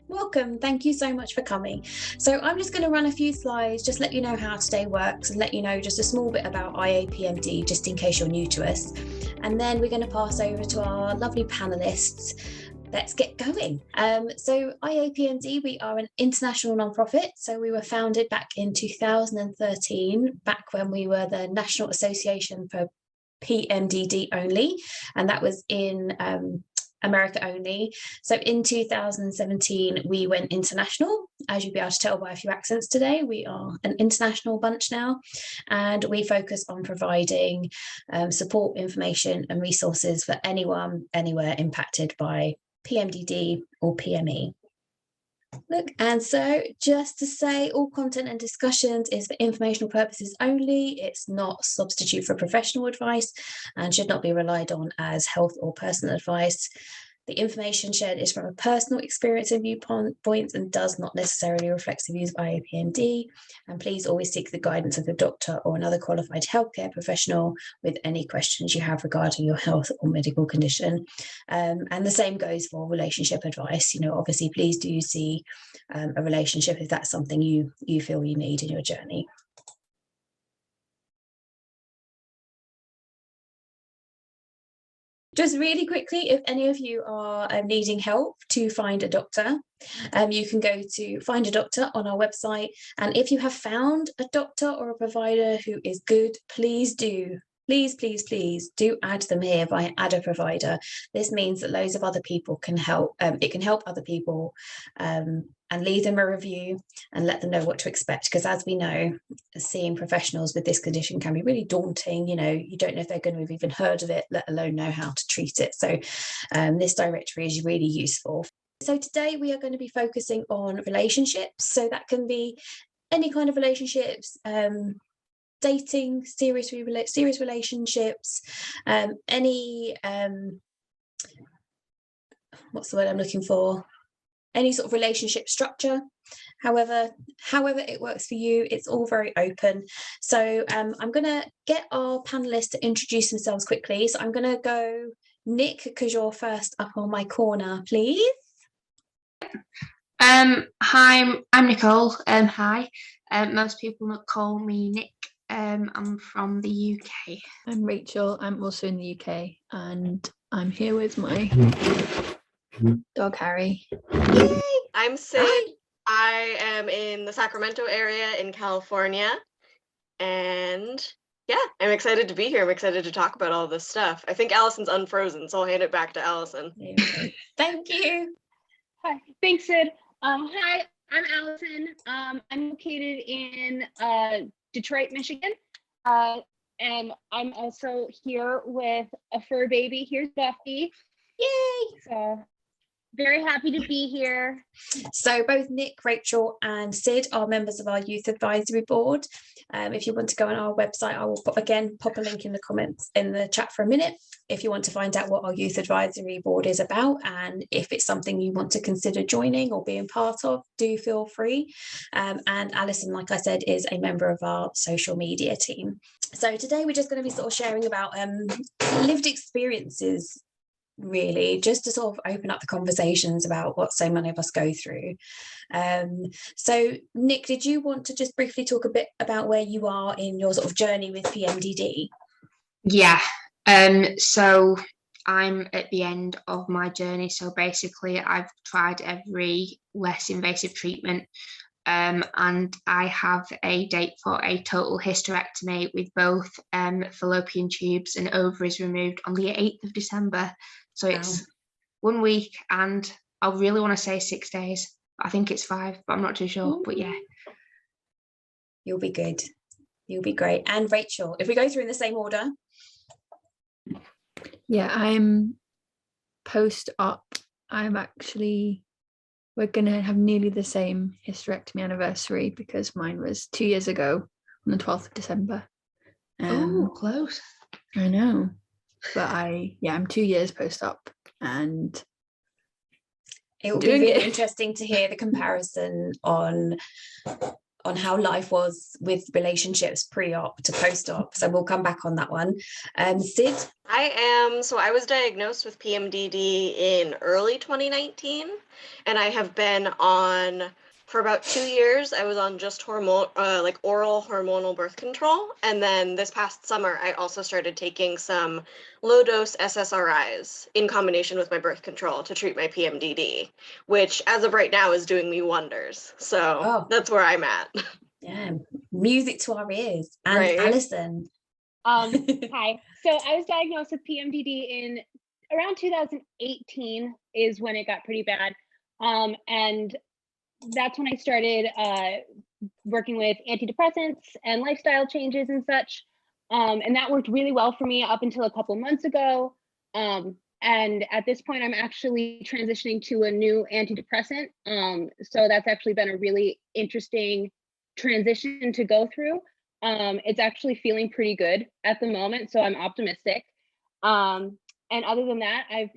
Welcome. Thank you so much for coming. So I'm just going to run a few slides, just let you know how today works and let you know just a small bit about Iapmd, just in case you're new to us. And then we're going to pass over to our lovely panelists. Let's get going. So Iapmd, we are an international nonprofit. So we were founded back in 2013, back when we were the National Association for PMDD only, and that was in America only. So in 2017, we went international. As you'll be able to tell by a few accents today, we are an international bunch now, and we focus on providing support, information and resources for anyone, anywhere impacted by PMDD or PME. Look, and so just to say, all content and discussions is for informational purposes only. It's not a substitute for professional advice and should not be relied on as health or personal advice. The information shared is from a personal experience and viewpoints and does not necessarily reflect the views of Iapmd. And please always seek the guidance of a doctor or another qualified healthcare professional with any questions you have regarding your health or medical condition. And the same goes for relationship advice. Obviously, please do see a relationship if that's something you feel you need in your journey. Just really quickly, if any of you are needing help to find a doctor, you can go to Find a Doctor on our website. And if you have found a doctor or a provider who is good, please do. Please add them here via Add a Provider. This means that loads of other people can help. It can help other people and leave them a review and let them know what to expect. Because as we know, seeing professionals with this condition can be really daunting. You don't know if they're going to have even heard of it, let alone know how to treat it. So this directory is really useful. So today we are going to be focusing on relationships. So that can be any kind of relationships, dating, serious relationships, any what's the word I'm looking for? Any sort of relationship structure, however it works for you. It's all very open. So I'm going to get our panelists to introduce themselves quickly. So I'm going to go Nick, because you're first up on my corner, please. Hi, I'm Nicole. Hi. Most people call me Nick. I'm from the UK. I'm Rachel. I'm also in the UK, and I'm here with my dog Harry. Yay! I'm Sid. Hi. I am in the Sacramento area in California, and yeah, I'm excited to be here. I'm excited to talk about all this stuff. I think Allison's unfrozen, so I'll hand it back to Allison. Thank you. Hi, thanks, Sid. Hi, I'm Allison. I'm located in Detroit, Michigan, and I'm also here with a fur baby. Here's Buffy. Yay! So very happy to be here. So both Nick, Rachel and Sid are members of our youth advisory board. If you want to go on our website, I will pop a link in the comments in the chat for a minute if you want to find out what our youth advisory board is about, and if it's something you want to consider joining or being part of, do feel free. And Alison, like I said, is a member of our social media team. So today we're just going to be sort of sharing about lived experiences, really, just to sort of open up the conversations about what so many of us go through. So Nick, did you want to just briefly talk a bit about where you are in your sort of journey with PMDD? Yeah. So I'm at the end of my journey. So basically I've tried every less invasive treatment, and I have a date for a total hysterectomy with both fallopian tubes and ovaries removed on the 8th of December. So it's 1 week, and I really want to say 6 days. I think it's 5, but I'm not too sure. But yeah. You'll be good. You'll be great. And Rachel, if we go through in the same order. Yeah, I'm post-op. We're going to have nearly the same hysterectomy anniversary, because mine was 2 years ago on the 12th of December. Oh, close. I know. But I'm 2 years post-op, and it will be really interesting to hear the comparison on on how life was with relationships pre-op to post-op. So we'll come back on that one. Sid? I was diagnosed with PMDD in early 2019, and I have been on, for about 2 years, I was on just oral hormonal birth control. And then this past summer, I also started taking some low-dose SSRIs in combination with my birth control to treat my PMDD, which as of right now is doing me wonders. So that's where I'm at. Yeah, music to our ears. And Right. Alison. Hi. So I was diagnosed with PMDD in around 2018 is when it got pretty bad. And that's when I started working with antidepressants and lifestyle changes and such. And that worked really well for me up until a couple months ago. And at this point, I'm actually transitioning to a new antidepressant. So that's actually been a really interesting transition to go through. It's actually feeling pretty good at the moment, so I'm optimistic. And other than that, I've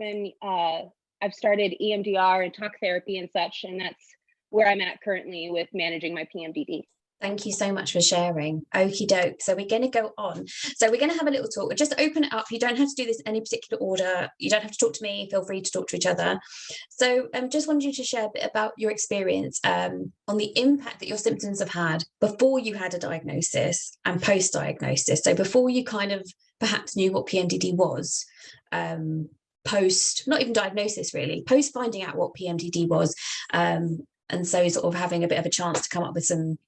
started EMDR and talk therapy and such, and that's where I'm at currently with managing my PMDD. Thank you so much for sharing. Okie doke. So we're going to go on. So we're going to have a little talk. Just open it up. You don't have to do this in any particular order. You don't have to talk to me. Feel free to talk to each other. So just wanted you to share a bit about your experience on the impact that your symptoms have had before you had a diagnosis and post-diagnosis. So before you kind of perhaps knew what PMDD was, post, not even diagnosis really, post finding out what PMDD was. And so sort of having a bit of a chance to come up with some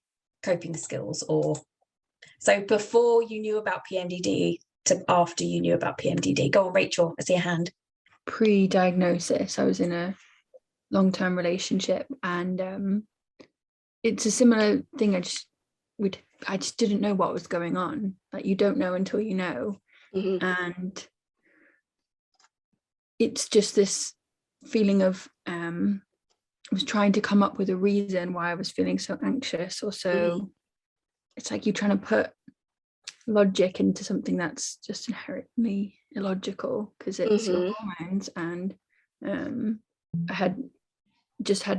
coping skills. Or so before you knew about PMDD to after you knew about PMDD. Go on, Rachel, I see a hand. Pre-diagnosis, I was in a long-term relationship, and it's a similar thing. I just didn't know what was going on. Like, you don't know until you know. Mm-hmm. And it's just this feeling of I was trying to come up with a reason why I was feeling so anxious or so. It's like you're trying to put logic into something that's just inherently illogical because it's your hormones. And I had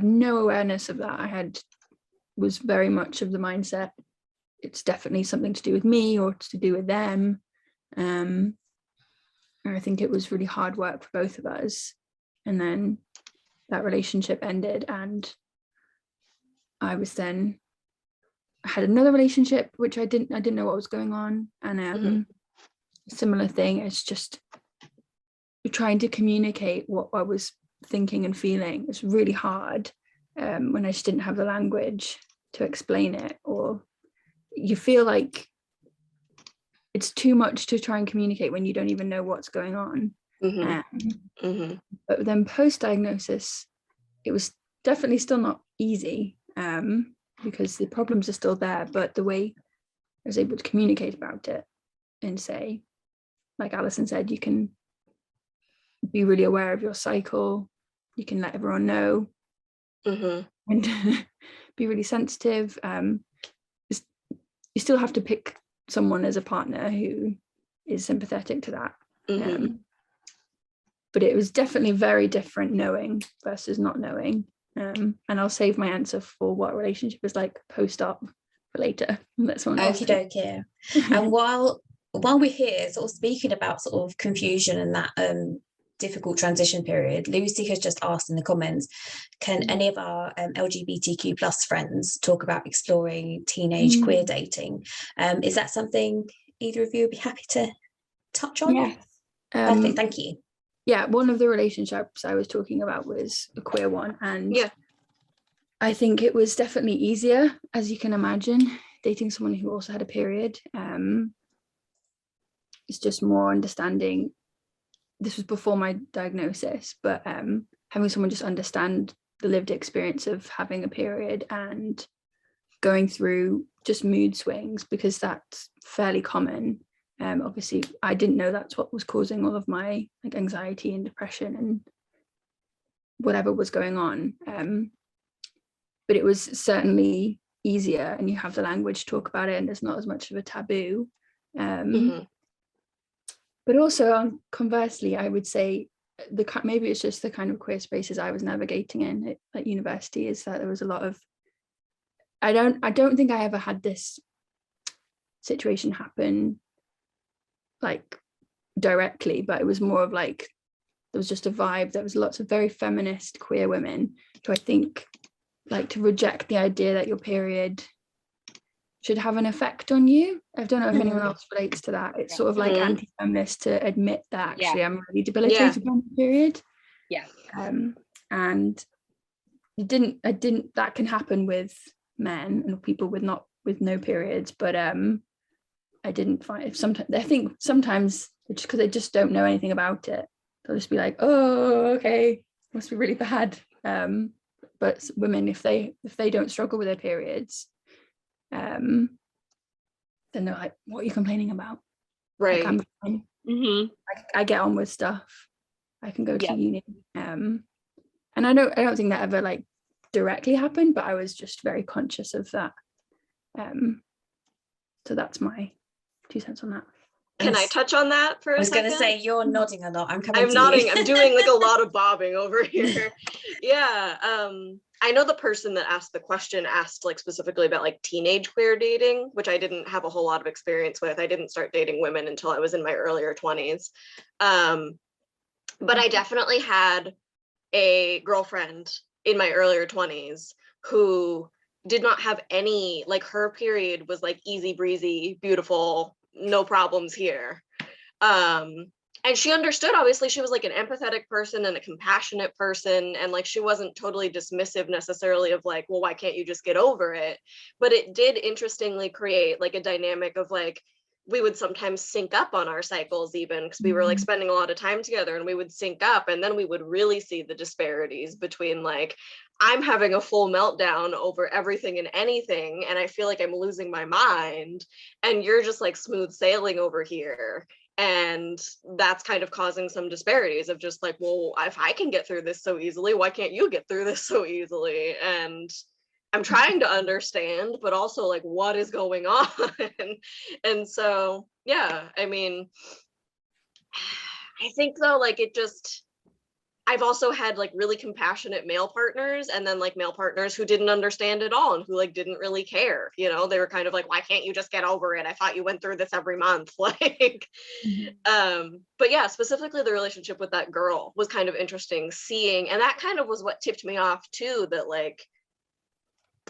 no awareness of that. Was very much of the mindset, it's definitely something to do with me or to do with them. And I think it was really hard work for both of us. And then that relationship ended, and I had another relationship which I didn't know what was going on. And similar thing, it's just trying to communicate what I was thinking and feeling. It's really hard when I just didn't have the language to explain it, or you feel like it's too much to try and communicate when you don't even know what's going on. But then post-diagnosis, it was definitely still not easy because the problems are still there, but the way I was able to communicate about it and say, like Alison said, you can be really aware of your cycle, you can let everyone know, and be really sensitive. You still have to pick someone as a partner who is sympathetic to that. But it was definitely very different knowing versus not knowing. And I'll save my answer for what a relationship is like post-op for later. That's one. Okie dokie. And while we're here sort of speaking about sort of confusion and that difficult transition period, Lucy has just asked in the comments, can any of our LGBTQ plus friends talk about exploring teenage queer dating? Is that something either of you would be happy to touch on? Yes. Perfect, thank you. Yeah, one of the relationships I was talking about was a queer one, and I think it was definitely easier, as you can imagine, dating someone who also had a period. It's just more understanding. This was before my diagnosis, but having someone just understand the lived experience of having a period and going through just mood swings, because that's fairly common. Obviously, I didn't know that's what was causing all of my anxiety and depression and whatever was going on. But it was certainly easier, and you have the language to talk about it, and there's not as much of a taboo. But also, conversely, I would say maybe it's just the kind of queer spaces I was navigating in at university, is that there was a lot of I don't think I ever had this situation happen like directly, but it was more of like, there was just a vibe. There was lots of very feminist queer women who I think like to reject the idea that your period should have an effect on you. I don't know if anyone else relates to that. It's sort of like anti-feminist to admit that actually I'm really debilitated by my period. Yeah. And that can happen with men and people with no periods, but I didn't find sometimes just because they just don't know anything about it, they'll just be like, oh, okay, must be really bad. But women, if they don't struggle with their periods, then they're like, what are you complaining about? Right. Like, I'm fine. I get on with stuff. I can go to uni. And I don't think that ever like directly happened, but I was just very conscious of that. So that's my 2 cents on that. Can I touch on that for a second? I was going to say, you're nodding a lot. I'm nodding. I'm doing like a lot of bobbing over here. Yeah. I know the person that asked the question asked like specifically about like teenage queer dating, which I didn't have a whole lot of experience with. I didn't start dating women until I was in my earlier 20s. But I definitely had a girlfriend in my earlier 20s who did not have any, like her period was like easy breezy, beautiful, no problems here. And she understood, obviously she was like an empathetic person and a compassionate person, and like she wasn't totally dismissive necessarily of like, well, why can't you just get over it? But it did interestingly create like a dynamic of like, we would sometimes sync up on our cycles even because we were like spending a lot of time together, and we would sync up, and then we would really see the disparities between like, I'm having a full meltdown over everything and anything, and I feel like I'm losing my mind, and you're just like smooth sailing over here. And that's kind of causing some disparities of just like, well, if I can get through this so easily, why can't you get through this so easily? And I'm trying to understand, but also like, what is going on? And so, yeah, I mean, I think though, like I've also had like really compassionate male partners, and then like male partners who didn't understand at all and who like didn't really care, you know, they were kind of like, why can't you just get over it? I thought you went through this every month. Like, but yeah, specifically the relationship with that girl was kind of interesting seeing, and that kind of was what tipped me off too, that like,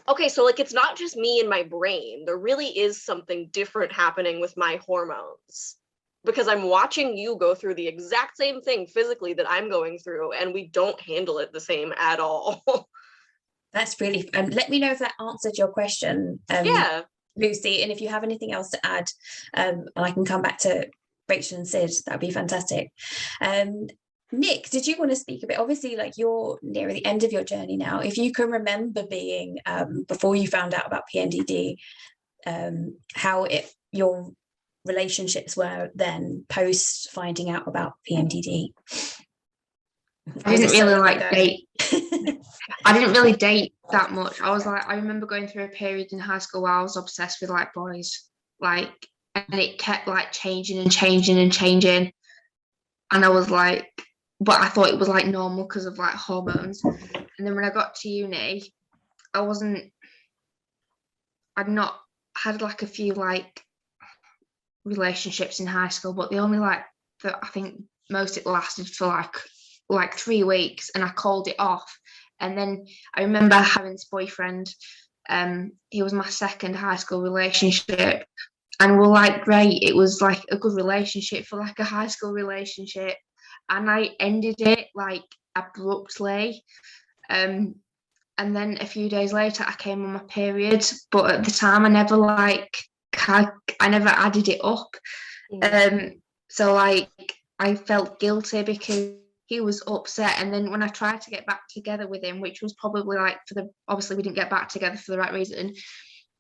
okay, so like it's not just me and my brain, there really is something different happening with my hormones, because I'm watching you go through the exact same thing physically that I'm going through, and we don't handle it the same at all. That's really, let me know if that answered your question, Yeah, Lucy, and if you have anything else to add, and I can come back to Rachel and Sid, that'd be fantastic. Nick, did you want to speak a bit? Obviously, like you're near the end of your journey now. If you can remember being, before you found out about PMDD, how your relationships were then post finding out about PMDD. I didn't really like date. I didn't really date that much. I was like, I remember going through a period in high school where I was obsessed with like boys, like, and it kept like changing and changing and changing. And I was like, but I thought it was like normal because of like hormones. And then when I got to uni, I'd not had like a few like relationships in high school, but the only like that I think most it lasted for like 3 weeks, and I called it off. And then I remember having this boyfriend, he was my second high school relationship, and we're like great, it was like a good relationship for like a high school relationship, and I ended it like abruptly, and then a few days later I came on my period, but at the time I never added it up. So like I felt guilty because he was upset, and then when I tried to get back together with him, which was probably like obviously we didn't get back together for the right reason,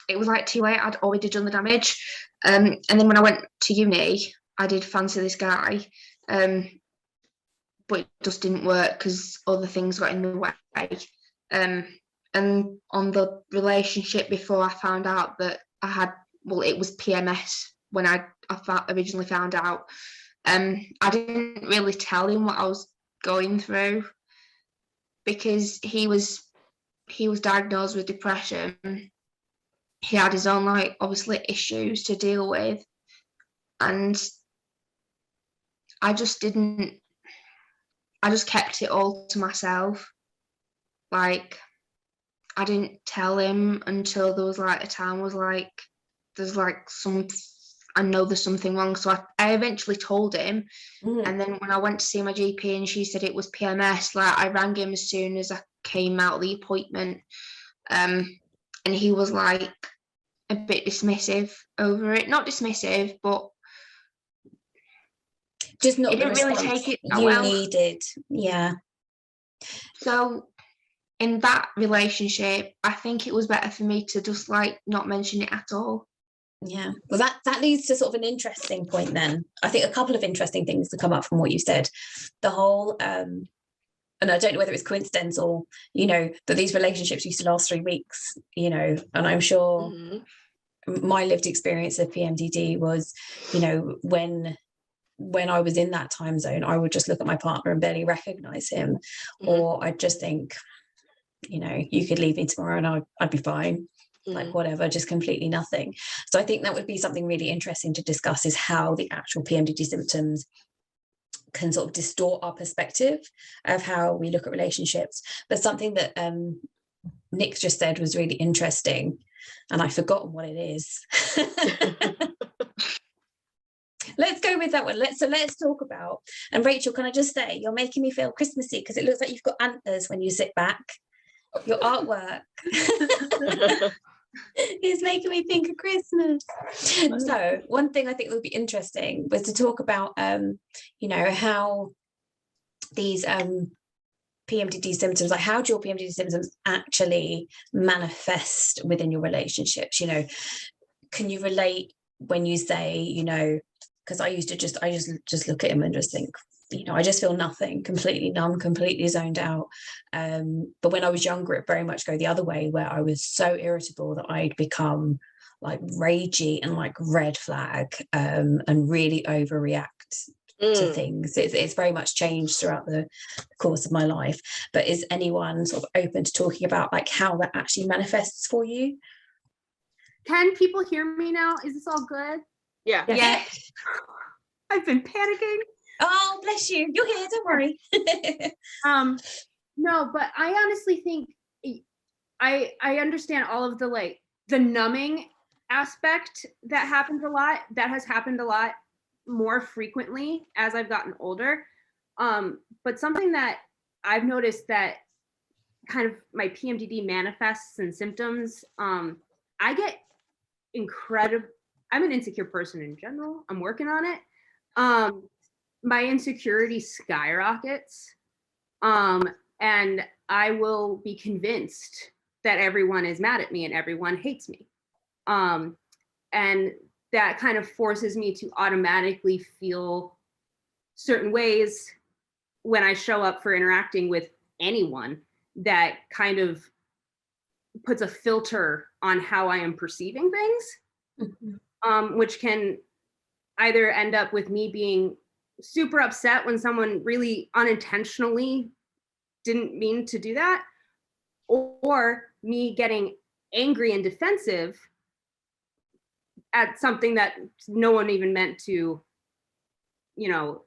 it was like too late, I'd already done the damage. And then when I went to uni, I did fancy this guy, but it just didn't work because other things got in the way. And on the relationship before, I found out that I had, well, it was PMS when I originally found out. I didn't really tell him what I was going through because he was diagnosed with depression, he had his own, like, obviously issues to deal with, and I just kept it all to myself. Like, I didn't tell him until there was like a time was like, there's like I know there's something wrong. So I eventually told him. And then when I went to see my GP and she said it was PMS, like, I rang him as soon as I came out of the appointment. And he was like a bit dismissive over it. Not dismissive, but just not he the didn't really response take it you well. needed. Yeah. So in that relationship, I think it was better for me to just like not mention it at all. Yeah, well, that leads to sort of an interesting point then. I think a couple of interesting things to come up from what you said. The whole, and I don't know whether it's coincidental, you know, that these relationships used to last 3 weeks, you know, and I'm sure my lived experience of PMDD was, you know, when I was in that time zone, I would just look at my partner and barely recognize him, or I'd just think, you know, you could leave me tomorrow and I'd be fine. Like, whatever, just completely nothing. So I think that would be something really interesting to discuss, is how the actual PMDD symptoms can sort of distort our perspective of how we look at relationships. But something that Nick just said was really interesting, and I've forgotten what it is. Let's go with that one. Let's talk about, and Rachel, can I just say, you're making me feel Christmassy, because it looks like you've got antlers when you sit back. Your artwork is making me think of Christmas. So one thing I think would be interesting was to talk about you know, how these PMDD symptoms, like how do your PMDD symptoms actually manifest within your relationships? You know, can you relate when you say, you know, because I just look at him and just think, you know, I just feel nothing, completely numb, completely zoned out. But when I was younger, it very much go the other way, where I was so irritable that I'd become like ragey and like red flag, and really overreact to things. It's very much changed throughout the course of my life. But is anyone sort of open to talking about like how that actually manifests for you? Can people hear me now? Is this all good? Yeah. Yeah. I've been panicking. Oh, bless you. You're here, don't worry. No, but I honestly think I understand all of the like the numbing aspect that happens a lot. That has happened a lot more frequently as I've gotten older. But something that I've noticed that kind of my PMDD manifests and symptoms, I get incredible. I'm an insecure person in general. I'm working on it. My insecurity skyrockets, and I will be convinced that everyone is mad at me and everyone hates me, and that kind of forces me to automatically feel certain ways when I show up for interacting with anyone. That kind of puts a filter on how I am perceiving things, which can either end up with me being super upset when someone really unintentionally didn't mean to do that, or me getting angry and defensive at something that no one even meant to, you know,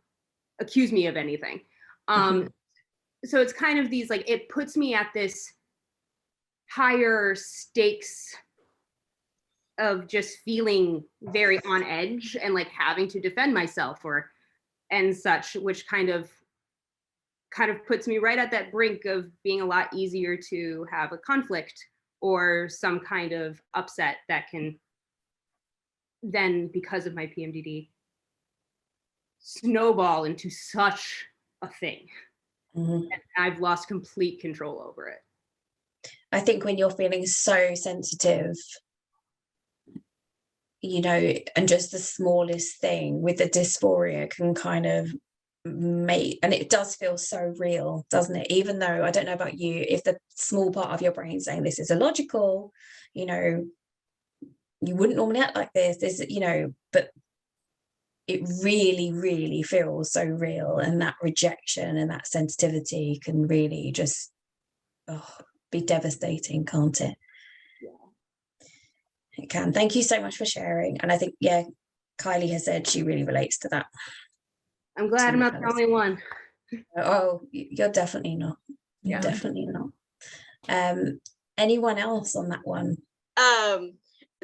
accuse me of anything. So it's kind of these, like, it puts me at this higher stakes of just feeling very on edge and like having to defend myself or and such, which kind of puts me right at that brink of being a lot easier to have a conflict or some kind of upset that can then, because of my PMDD, snowball into such a thing. And I've lost complete control over it. I think when you're feeling so sensitive, you know, and just the smallest thing with the dysphoria can kind of make, and it does feel so real, doesn't it? Even though, I don't know about you, if the small part of your brain saying this is illogical, you know, you wouldn't normally act like this, you know, but it really, really feels so real. And that rejection and that sensitivity can really just be devastating, can't it? can. Thank you so much for sharing. And I think, yeah, Kylie has said she really relates to that. I'm glad I'm not the only one. Oh, you're definitely not. Yeah. Definitely not. Anyone else on that one?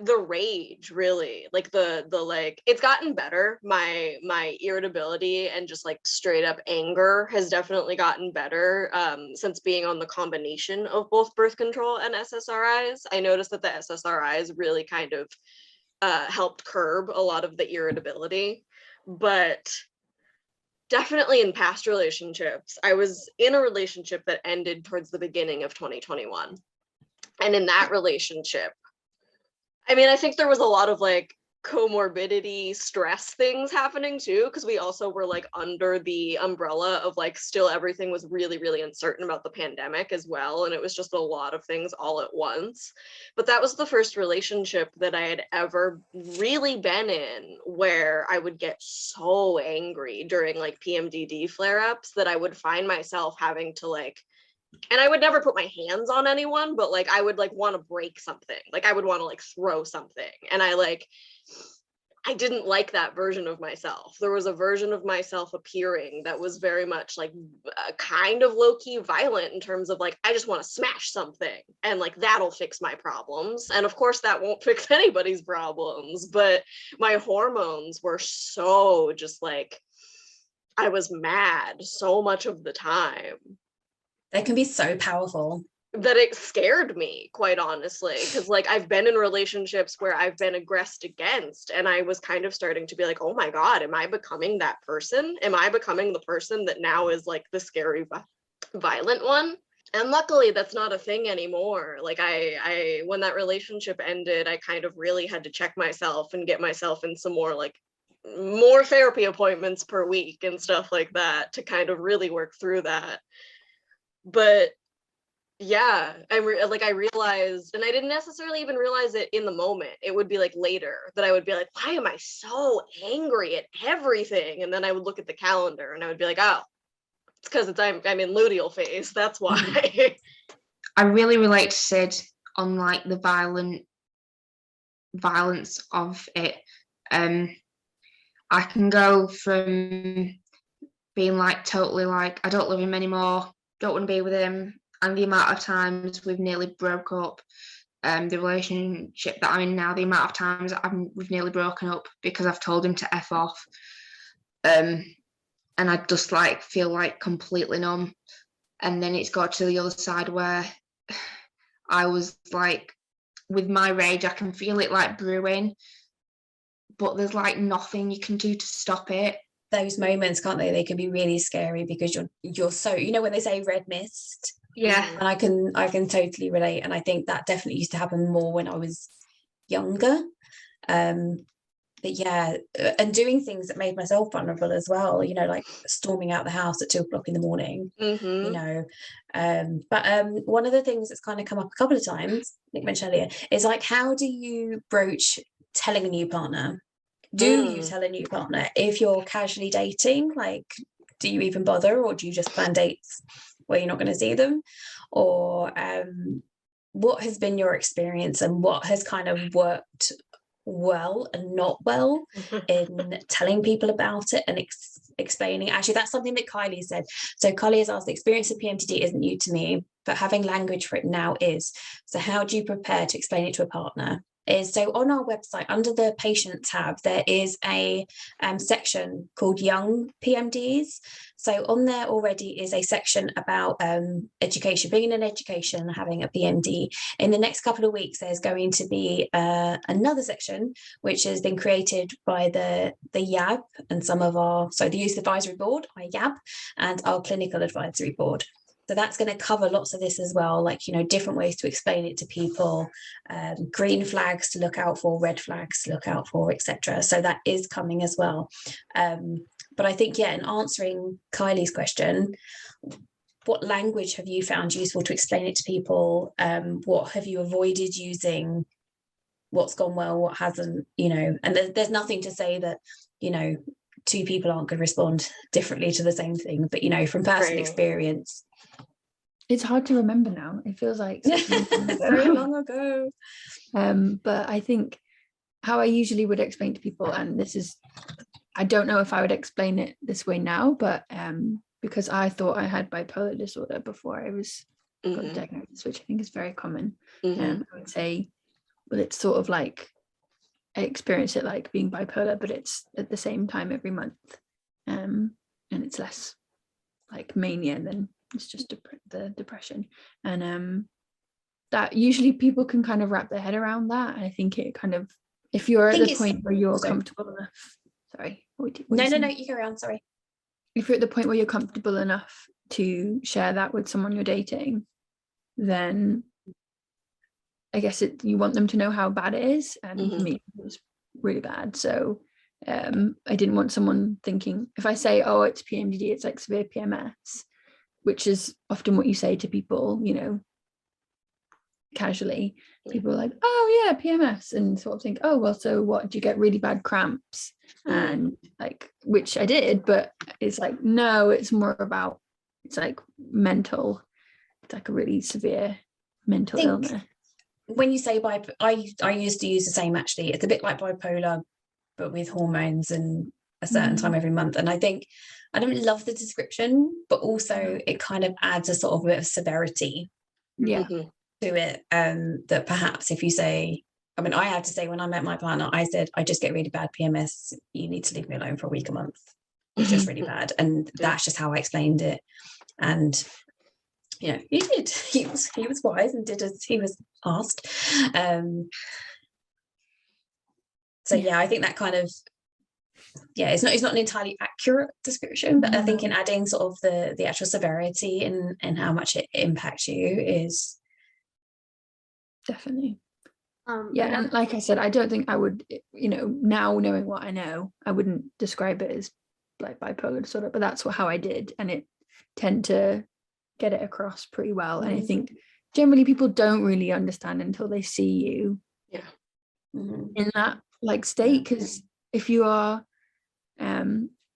The rage, really, like the like, it's gotten better. My irritability and just like straight up anger has definitely gotten better since being on the combination of both birth control and SSRIs. I noticed that the SSRIs really kind of helped curb a lot of the irritability, but definitely in past relationships, I was in a relationship that ended towards the beginning of 2021. And in that relationship, I mean, I think there was a lot of like comorbidity stress things happening too, because we also were like under the umbrella of like still everything was really, really uncertain about the pandemic as well. And it was just a lot of things all at once. But that was the first relationship that I had ever really been in where I would get so angry during like PMDD flare-ups that I would find myself having to like, and I would never put my hands on anyone, but like I would like want to break something. Like I would want to like throw something. And I didn't like that version of myself. There was a version of myself appearing that was very much like kind of low-key violent in terms of like, I just want to smash something and like that'll fix my problems. And of course that won't fix anybody's problems, but my hormones were so just like, I was mad so much of the time. They can be so powerful. That it scared me, quite honestly, because like I've been in relationships where I've been aggressed against, and I was kind of starting to be like, oh my God, am I becoming that person? Am I becoming the person that now is like the scary, violent one? And luckily that's not a thing anymore. Like I when that relationship ended, I kind of really had to check myself and get myself in some more therapy appointments per week and stuff like that to kind of really work through that. But yeah, I realized, and I didn't necessarily even realize it in the moment. It would be like later that I would be like, why am I so angry at everything? And then I would look at the calendar and I would be like, oh, it's because I'm in luteal phase. That's why. I really relate to Sid on like the violence of it. I can go from being like totally like, I don't love him anymore, don't want to be with him, and the amount of times we've nearly broke up, the relationship that I'm in now, the amount of times we've nearly broken up because I've told him to F off, and I just like feel like completely numb. And then it's got to the other side where I was like, with my rage, I can feel it like brewing, but there's like nothing you can do to stop it. Those moments, can't they? They can be really scary because you're so, you know, when they say red mist. Yeah. And I can totally relate. And I think that definitely used to happen more when I was younger. But yeah, and doing things that made myself vulnerable as well, you know, like storming out the house at 2 o'clock in the morning, you know. But one of the things that's kind of come up a couple of times, Nick mentioned earlier, is like, how do you broach telling a new partner? Do you tell a new partner if you're casually dating? Like, do you even bother, or do you just plan dates where you're not going to see them? Or what has been your experience, and what has kind of worked well and not well in telling people about it and explaining? Actually, that's something that Kylie said. So Kylie has asked, the experience of PMDD isn't new to me, but having language for it now is. So how do you prepare to explain it to a partner? So on our website, under the patient tab, there is a section called Young PMDs. So on there already is a section about education, being in education, having a PMD. In the next couple of weeks, there's going to be another section which has been created by the IAB and some of the Youth Advisory Board, IAB, and our Clinical Advisory Board. So that's going to cover lots of this as well, like, you know, different ways to explain it to people, green flags to look out for, red flags to look out for, etc. So that is coming as well. But I think, yeah, in answering Kylie's question, what language have you found useful to explain it to people? What have you avoided using? What's gone well, what hasn't, you know? And there's nothing to say that, you know, two people aren't going to respond differently to the same thing, but, you know, from personal experience, It's hard to remember now. It feels like such a long time ago. Very long ago. But I think how I usually would explain to people, and this is, I don't know if I would explain it this way now, but because I thought I had bipolar disorder before I was got the diagnosis, which I think is very common. I would say, well, it's sort of like I experience it like being bipolar, but it's at the same time every month, and it's less like mania than it's just the depression. And that usually people can kind of wrap their head around that. And I think it kind of, if you're at the point where you're comfortable enough, sorry, no, you carry on, sorry. If you're at the point where you're comfortable enough to share that with someone you're dating, then I guess you want them to know how bad it is. And for me, it was really bad. So I didn't want someone thinking, if I say, oh, it's PMDD, it's like severe PMS, which is often what you say to people, you know, casually. People are like, oh yeah, PMS, and sort of think, oh well, so what, do you get really bad cramps? And like, which I did, but it's like, no, it's more about, it's like mental, it's like a really severe mental illness. When you say I used to use the same, actually. It's a bit like bipolar, but with hormones and a certain time every month. And I think I don't love the description, but also it kind of adds a sort of a bit of severity to it. That perhaps if you say, I mean, I had to say when I met my partner, I said, I just get really bad PMS. You need to leave me alone for a week, a month. It's just really bad. And that's just how I explained it. And you know, he did. He was wise and did as he was asked. So yeah, I think that kind of, it's not an entirely accurate description, but I think in adding sort of the actual severity and how much it impacts you is definitely. And like I said, I don't think I would, you know, now knowing what I know, I wouldn't describe it as like bipolar disorder, but that's how I did, and it tend to get it across pretty well. And I think generally people don't really understand until they see you in that like state, because if you are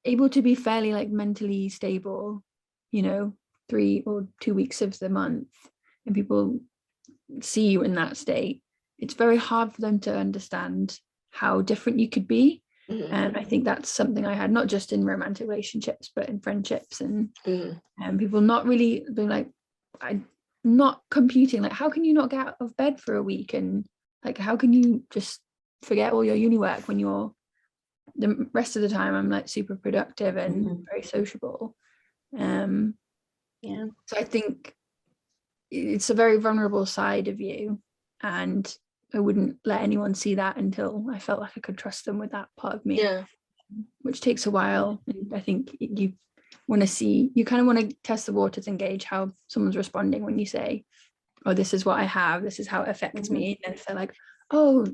able to be fairly like mentally stable, you know, 3 or 2 weeks of the month, and people see you in that state, it's very hard for them to understand how different you could be. And I think that's something I had not just in romantic relationships but in friendships, and people not really being like, I'm not computing, like, how can you not get out of bed for a week, and like, how can you just forget all your uni work when you're, the rest of the time I'm like super productive and very sociable. So I think it's a very vulnerable side of you, and I wouldn't let anyone see that until I felt like I could trust them with that part of me, which takes a while. And I think you want to see, you kind of want to test the waters and gauge how someone's responding when you say, oh, this is what I have, this is how it affects me. And if they're like, oh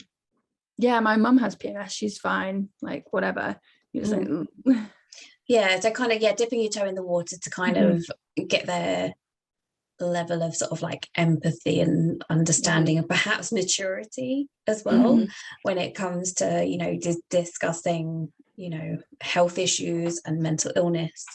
yeah, my mum has PMS, she's fine, like whatever, you're just like so kind of dipping your toe in the water to kind of get their level of sort of like empathy and understanding and perhaps maturity as well when it comes to, you know, discussing, you know, health issues and mental illness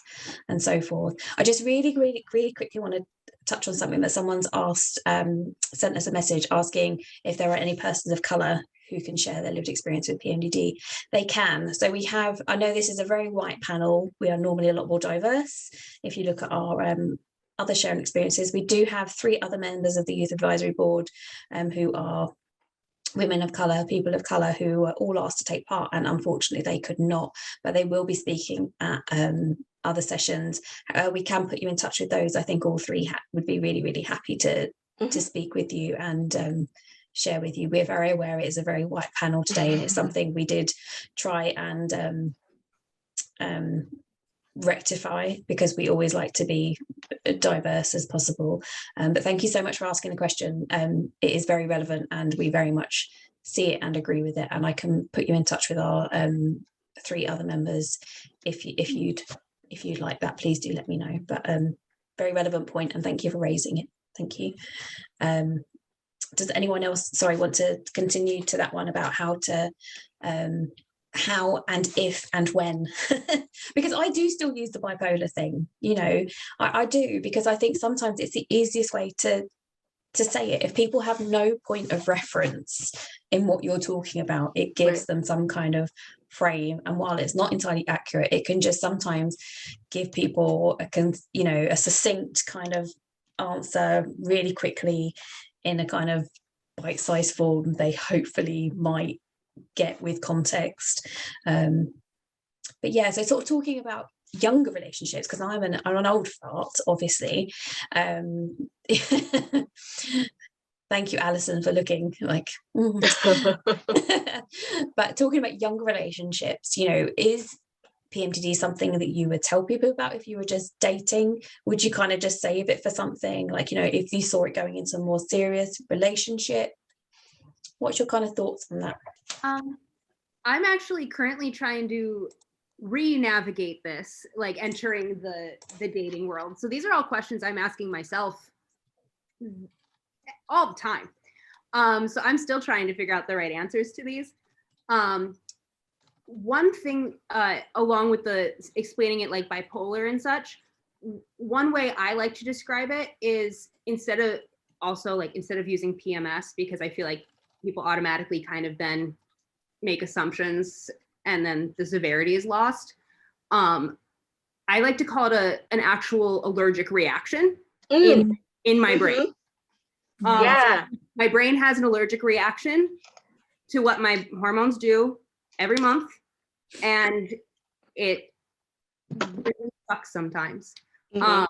and so forth. I just really quickly want to touch on something that someone's asked, sent us a message asking if there are any persons of colour who can share their lived experience with PMDD. They can. So we have, I know this is a very white panel, we are normally a lot more diverse. If you look at our other sharing experiences, we do have 3 other members of the Youth Advisory Board who are women of colour, people of colour, who were all asked to take part, and unfortunately they could not, but they will be speaking at other sessions. We can put you in touch with those. I think all 3 would be really happy to speak with you and share with you. We're very aware it is a very white panel today, and it's something we did try and rectify, because we always like to be diverse as possible. But thank you so much for asking the question. It is very relevant, and we very much see it and agree with it. And I can put you in touch with our 3 other members if you'd like that. Please do let me know. But very relevant point, and thank you for raising it. Thank you. Does anyone else, want to continue to that one about how how and if and when. Because I do still use the bipolar thing, you know, I do, because I think sometimes it's the easiest way to say it. If people have no point of reference in what you're talking about, it gives them some kind of frame, and while it's not entirely accurate, it can just sometimes give people a succinct kind of answer really quickly in a kind of bite-sized form they hopefully might get with context. But yeah, so sort of talking about younger relationships, because I'm an old fart, obviously. Thank you, Alison, for looking like but talking about younger relationships, you know, is PMDD something that you would tell people about if you were just dating? Would you kind of just save it for something like, you know, if you saw it going into a more serious relationship? What's your kind of thoughts on that? I'm actually currently trying to re-navigate this, like entering the dating world. So these are all questions I'm asking myself all the time. So I'm still trying to figure out the right answers to these. One thing, along with the explaining it like bipolar and such, one way I like to describe it is instead of using PMS, because I feel like people automatically kind of then make assumptions and then the severity is lost. I like to call it an actual allergic reaction in my brain. Yeah. My brain has an allergic reaction to what my hormones do every month, and it really sucks sometimes. Yeah.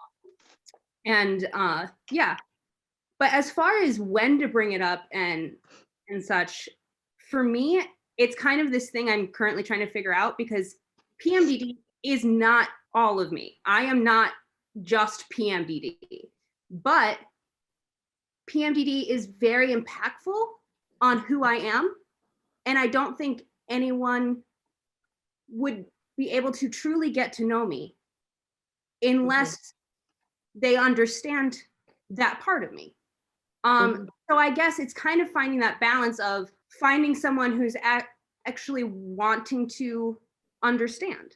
But as far as when to bring it up and such, for me, it's kind of this thing I'm currently trying to figure out, because PMDD is not all of me. I am not just PMDD, but PMDD is very impactful on who I am. And I don't think anyone would be able to truly get to know me unless they understand that part of me. So I guess it's kind of finding that balance of finding someone who's actually wanting to understand.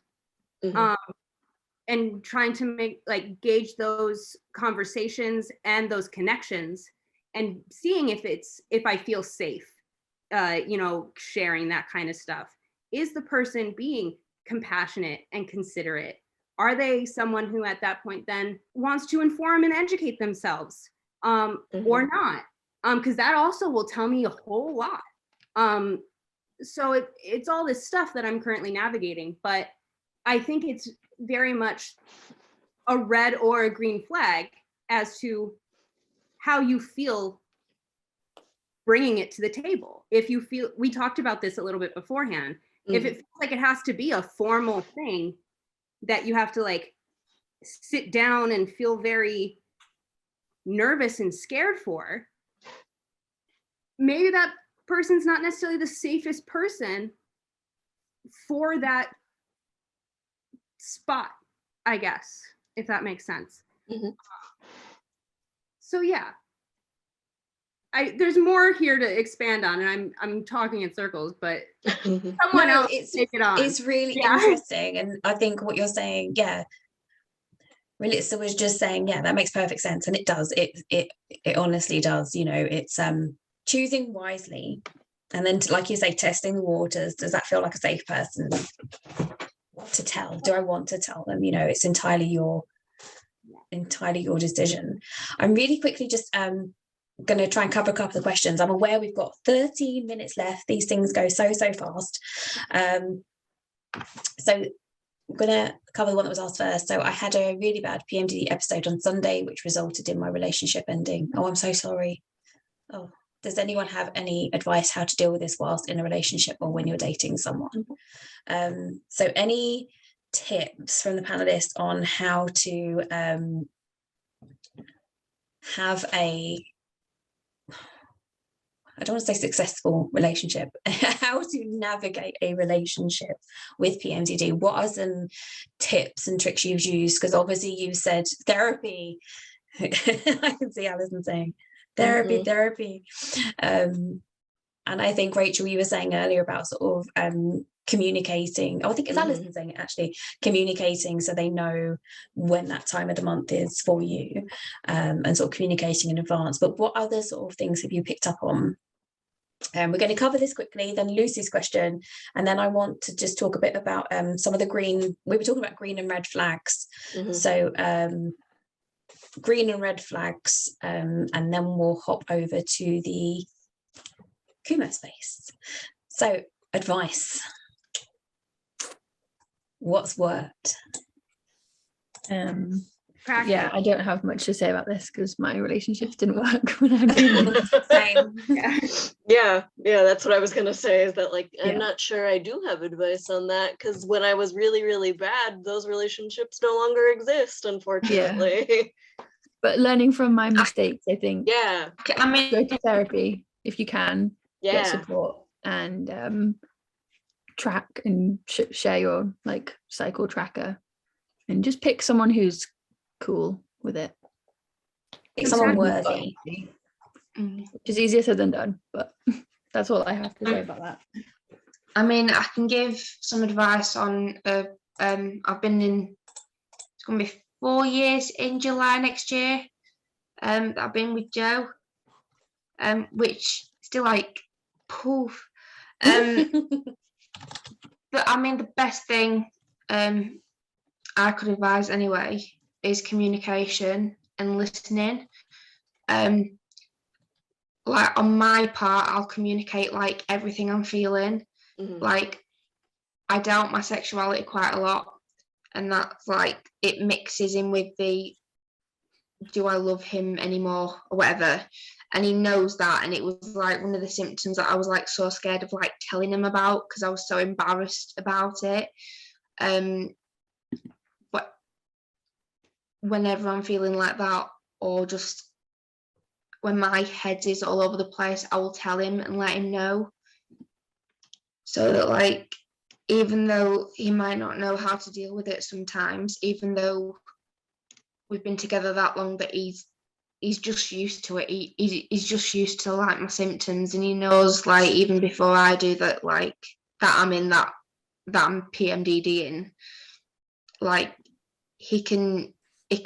And trying to gauge those conversations and those connections, and seeing if I feel safe, sharing that kind of stuff. Is the person being compassionate and considerate? Are they someone who at that point then wants to inform and educate themselves, or not? Because that also will tell me a whole lot. So it's all this stuff that I'm currently navigating, but I think it's very much a red or a green flag as to how you feel bringing it to the table. If you feel, we talked about this a little bit beforehand, if it feels like it has to be a formal thing that you have to like sit down and feel very nervous and scared for, maybe that person's not necessarily the safest person for that spot, I guess, if that makes sense. So yeah, there's more here to expand on, and I'm talking in circles, but someone else take it on. It's really interesting, and I think what you're saying, Melissa was just saying, that makes perfect sense, and it does. It honestly does. You know, it's choosing wisely, and then like you say, testing the waters. Does that feel like a safe person to tell? Do I want to tell them? You know, it's entirely your decision. I'm really quickly just going to try and cover a couple of questions. I'm aware we've got 13 minutes left. These things go so fast. So I'm going to cover the one that was asked first. So I had a really bad PMDD episode on Sunday, which resulted in my relationship ending. Oh, I'm so sorry. Oh, does anyone have any advice how to deal with this whilst in a relationship or when you're dating someone? So any tips from the panelists on how to have I don't want to say successful relationship, how to navigate a relationship with PMDD? What are some tips and tricks you've used? Because obviously you said therapy. I can see Alison saying therapy. And I think, Rachel, you were saying earlier about sort of communicating. Oh, I think it's Mhm. Alison saying it, actually, communicating so they know when that time of the month is for you, and sort of communicating in advance. But what other sort of things have you picked up on? We're going to cover this quickly, then Lucy's question, and then I want to just talk a bit about some of the green. We were talking about green and red flags. Mhm. So green and red flags, and then we'll hop over to the Kumo space. So advice. What's worked? Practice. Yeah, I don't have much to say about this because my relationships didn't work when I did. Same. Yeah, that's what I was gonna say, is that, like, I'm Yeah. not sure I do have advice on that, because when I was really, really bad, those relationships no longer exist, unfortunately. But learning from my mistakes, I think, Yeah, I mean, go to therapy if you can, get yeah. support, and track and share your like cycle tracker, and just pick someone who's cool with it. Pick someone Exactly. worthy. Which is easier said than done, but that's all I have to say about that. I mean, I can give some advice on. I've been in. It's going to be 4 years in July next year. That I've been with Joe. Which still like poof. But I mean, the best thing I could advise anyway is communication and listening. Like on my part, I'll communicate like everything I'm feeling. Mhm. Like I doubt my sexuality quite a lot, and that's like it mixes in with the do I love him anymore or whatever, and he knows that. And it was like one of the symptoms that I was like so scared of like telling him about because I was so embarrassed about it. But whenever I'm feeling like that, or just when my head is all over the place, I will tell him and let him know, so that like even though he might not know how to deal with it sometimes, even though we've been together that long, that he's just used to it. He's just used to like my symptoms, and he knows like even before I do that, like that I'm in that I'm PMDD-ing. Like he can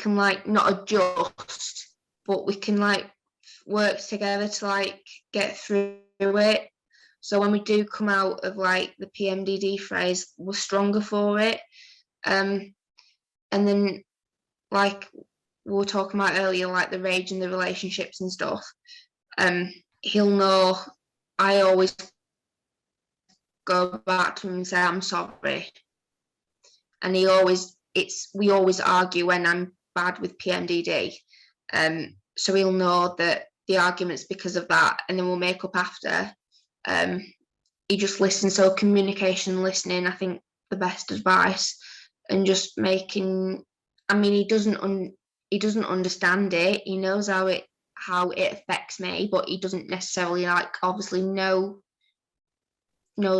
like not adjust, but we can like work together to like get through it. So when we do come out of like the PMDD phase, we're stronger for it. And then like we were talking about earlier, like the rage in the relationships and stuff. He'll know I always go back to him and say I'm sorry, and we always argue when I'm bad with PMDD. So he'll know that the argument's because of that, and then we'll make up after. He just listens. So communication, listening, I think the best advice, and just making. I mean, he doesn't understand it. He knows how it affects me, but he doesn't necessarily like obviously knows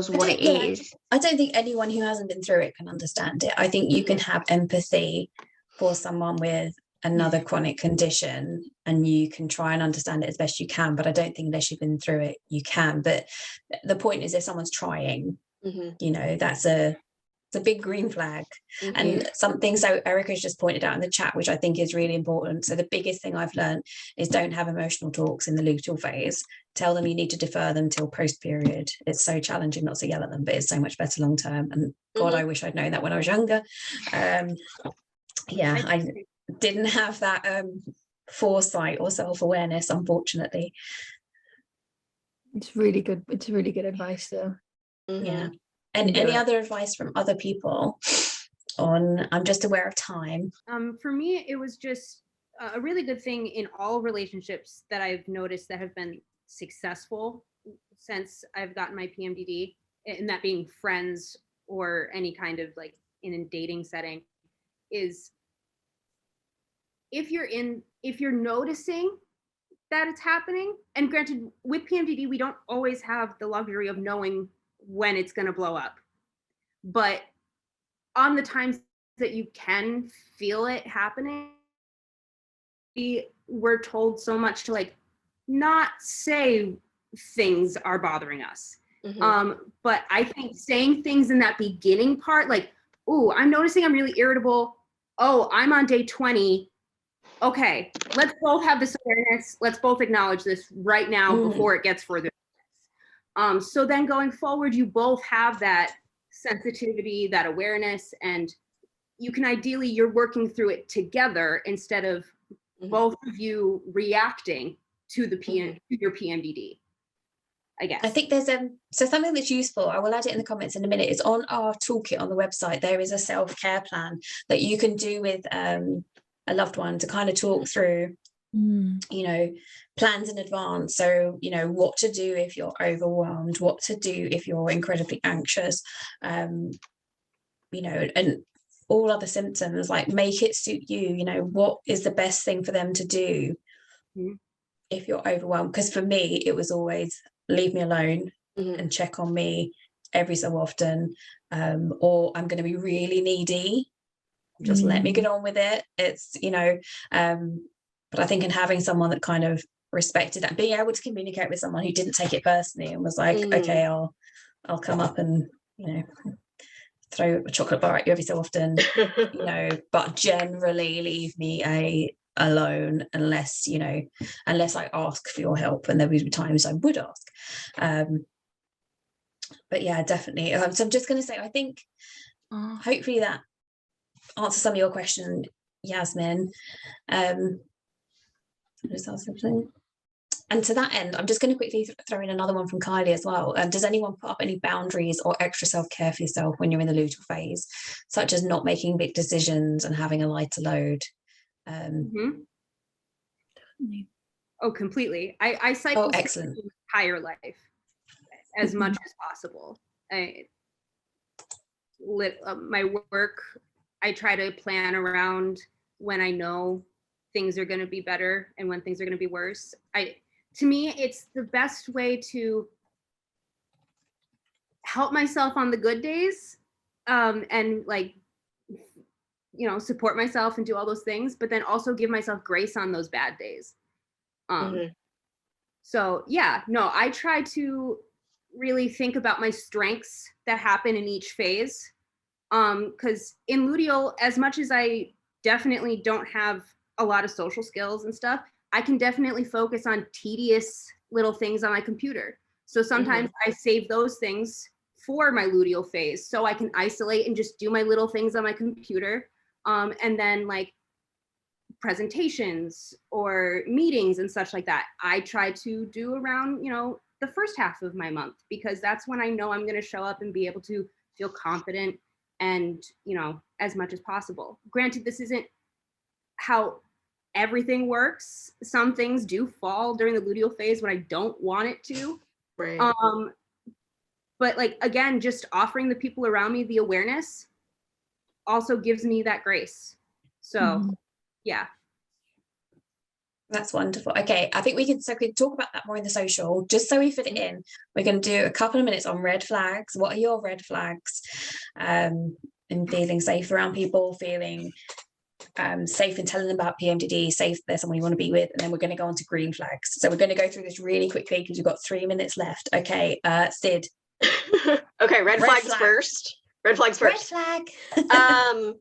what it is. I don't think anyone who hasn't been through it can understand it. I think you can have empathy for someone with another chronic condition, and you can try and understand it as best you can, but I don't think unless you've been through it you can. But the point is, if someone's trying, you know, that's a big green flag. And something, so Erica's just pointed out in the chat, which I think is really important. So the biggest thing I've learned is don't have emotional talks in the luteal phase. Tell them you need to defer them till post period. It's so challenging not to yell at them, but it's so much better long term. And God, I wish I'd known that when I was younger. I didn't have that foresight or self-awareness, unfortunately. It's really good advice though. Yeah. And any other advice from other people on I'm just aware of time? For me, it was just a really good thing in all relationships that I've noticed that have been successful since I've gotten my PMDD, and that being friends or any kind of like in a dating setting, is if you're noticing that it's happening, and granted with PMDD we don't always have the luxury of knowing when it's going to blow up, but on the times that you can feel it happening, we're told so much to like not say things are bothering us, But I think saying things in that beginning part, like, "Ooh, I'm noticing I'm really irritable. Oh, I'm on day 20. Okay, let's both have this awareness. Let's both acknowledge this right now before it gets further." So then going forward, you both have that sensitivity, that awareness, and you can ideally, you're working through it together instead of both of you reacting to the to your PMDD, I guess. I think there's so something that's useful, I will add it in the comments in a minute, is on our toolkit on the website. There is a self-care plan that you can do with a loved one to kind of talk through, you know, plans in advance. So, you know, what to do if you're overwhelmed, what to do if you're incredibly anxious, you know, and all other symptoms, like make it suit you, you know, what is the best thing for them to do if you're overwhelmed. Because for me, it was always leave me alone and check on me every so often, or I'm going to be really needy, just let me get on with it. It's, you know, but I think in having someone that kind of respected that, being able to communicate with someone who didn't take it personally and was like, okay, I'll come up and, you know, throw a chocolate bar at you every so often, you know, but generally leave me alone unless, you know, unless I ask for your help, and there would be times I would ask. But yeah, definitely. So I'm just going to say, I think hopefully that answers some of your question, Yasmin. And to that end, I'm just going to quickly throw in another one from Kylie as well. Does anyone put up any boundaries or extra self-care for yourself when you're in the luteal phase, such as not making big decisions and having a lighter load? Oh, completely. I cycle excellent. through entire life as much as possible. My work, I try to plan around when I know things are going to be better and when things are going to be worse. To me, it's the best way to help myself on the good days, and like, you know, support myself and do all those things, but then also give myself grace on those bad days. So yeah, no, I try to really think about my strengths that happen in each phase. Because in luteal, as much as I definitely don't have a lot of social skills and stuff, I can definitely focus on tedious little things on my computer. So sometimes I save those things for my luteal phase so I can isolate and just do my little things on my computer. And then like presentations or meetings and such like that, I try to do around, you know, the first half of my month, because that's when I know I'm going to show up and be able to feel confident and, you know, as much as possible. Granted, this isn't how everything works. Some things do fall during the luteal phase when I don't want it to. Right. But like, again, just offering the people around me the awareness also gives me that grace. So yeah. That's wonderful. Okay, I think we can talk about that more in the social. Just so we fit it in, we're going to do a couple of minutes on red flags. What are your red flags? And feeling safe around people, feeling safe in telling them about PMDD, safe they're someone you want to be with, and then we're going to go on to green flags. So we're going to go through this really quickly because we've got 3 minutes left. Okay, Sid. Okay, red flags flag. first. Red flags first. Red flag.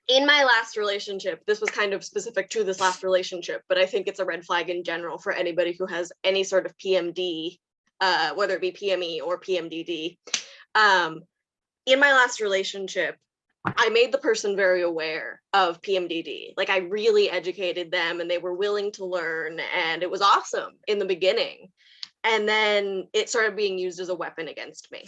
In my last relationship, this was kind of specific to this last relationship, but I think it's a red flag in general for anybody who has any sort of PMD, whether it be PME or PMDD. In my last relationship, I made the person very aware of PMDD. Like I really educated them and they were willing to learn, and it was awesome in the beginning. And then it started being used as a weapon against me.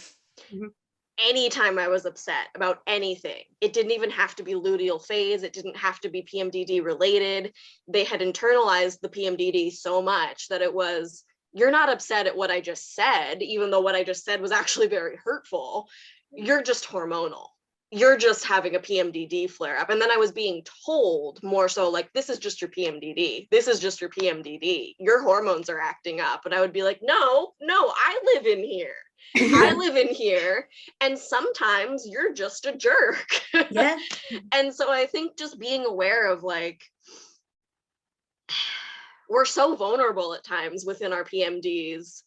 Anytime I was upset about anything, it didn't even have to be luteal phase. It didn't have to be PMDD related. They had internalized the PMDD so much that it was, you're not upset at what I just said, even though what I just said was actually very hurtful. You're just hormonal. You're just having a PMDD flare up. And then I was being told more so like, this is just your PMDD. This is just your PMDD. Your hormones are acting up. And I would be like, no, I live in here. I live in here. And sometimes you're just a jerk. Yeah. And so I think just being aware of like, we're so vulnerable at times within our PMDs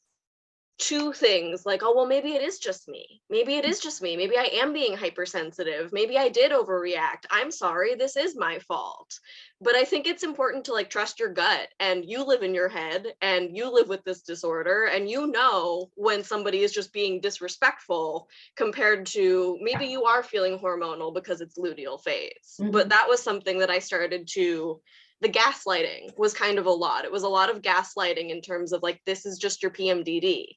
to things like, oh, well, maybe it is just me. Maybe it is just me. Maybe I am being hypersensitive. Maybe I did overreact. I'm sorry, this is my fault. But I think it's important to like trust your gut, and you live in your head and you live with this disorder, and you know when somebody is just being disrespectful compared to maybe you are feeling hormonal because it's luteal phase. But that was something that I started to, the gaslighting was kind of a lot. It was a lot of gaslighting in terms of like, this is just your PMDD.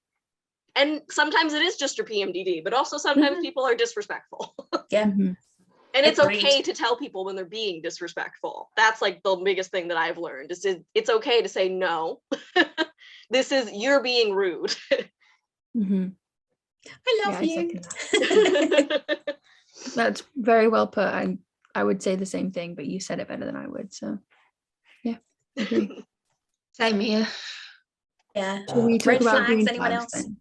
And sometimes it is just your PMDD, but also sometimes people are disrespectful. Yeah. Mhm. And it's Agreed. okay to tell people when they're being disrespectful. That's like the biggest thing that I've learned is it's okay to say no. This is, you're being rude. Mhm. I love Yeah, I you. second That's very well put. I would say the same thing, but you said it better than I would. So yeah, I agree. Same here. Yeah. Shall we talk Red about flags, green anyone flags else? then?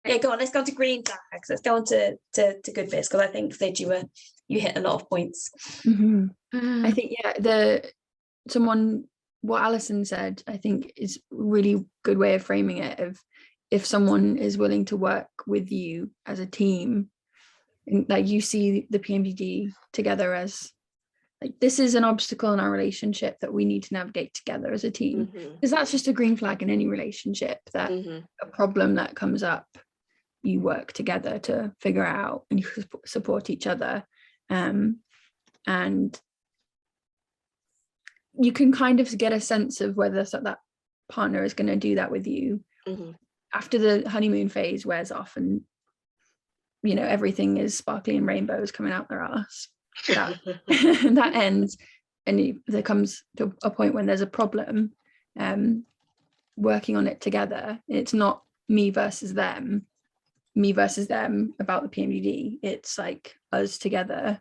Yeah, go on, let's go on to green flags. Let's go on to good bits, because I think that you hit a lot of points. Mhm. Mm. I think what Alison said, I think is a really good way of framing it, of if someone is willing to work with you as a team, and like you see the PMDD together as like, this is an obstacle in our relationship that we need to navigate together as a team, because that's just a green flag in any relationship, that a problem that comes up, you work together to figure out, and you support each other, and you can kind of get a sense of whether that partner is going to do that with you after the honeymoon phase wears off, and everything is sparkly and rainbows coming out their ass. That ends, and there comes to a point when there's a problem. Working on it together, it's not me versus them about the PMDD. It's like us together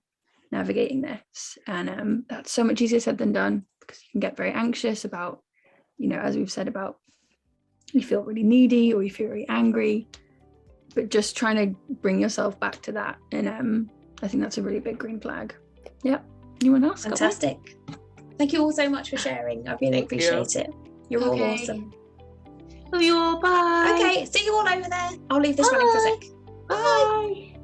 navigating this, and that's so much easier said than done, because you can get very anxious about, as we've said, about you feel really needy or you feel really angry, but just trying to bring yourself back to that, and I think that's a really big green flag. Yeah. Anyone else? Fantastic. Thank you all so much for sharing. I really appreciate it. You're all awesome. Love you all. Bye. Okay, see you all over there. I'll leave this running for a sec. Bye.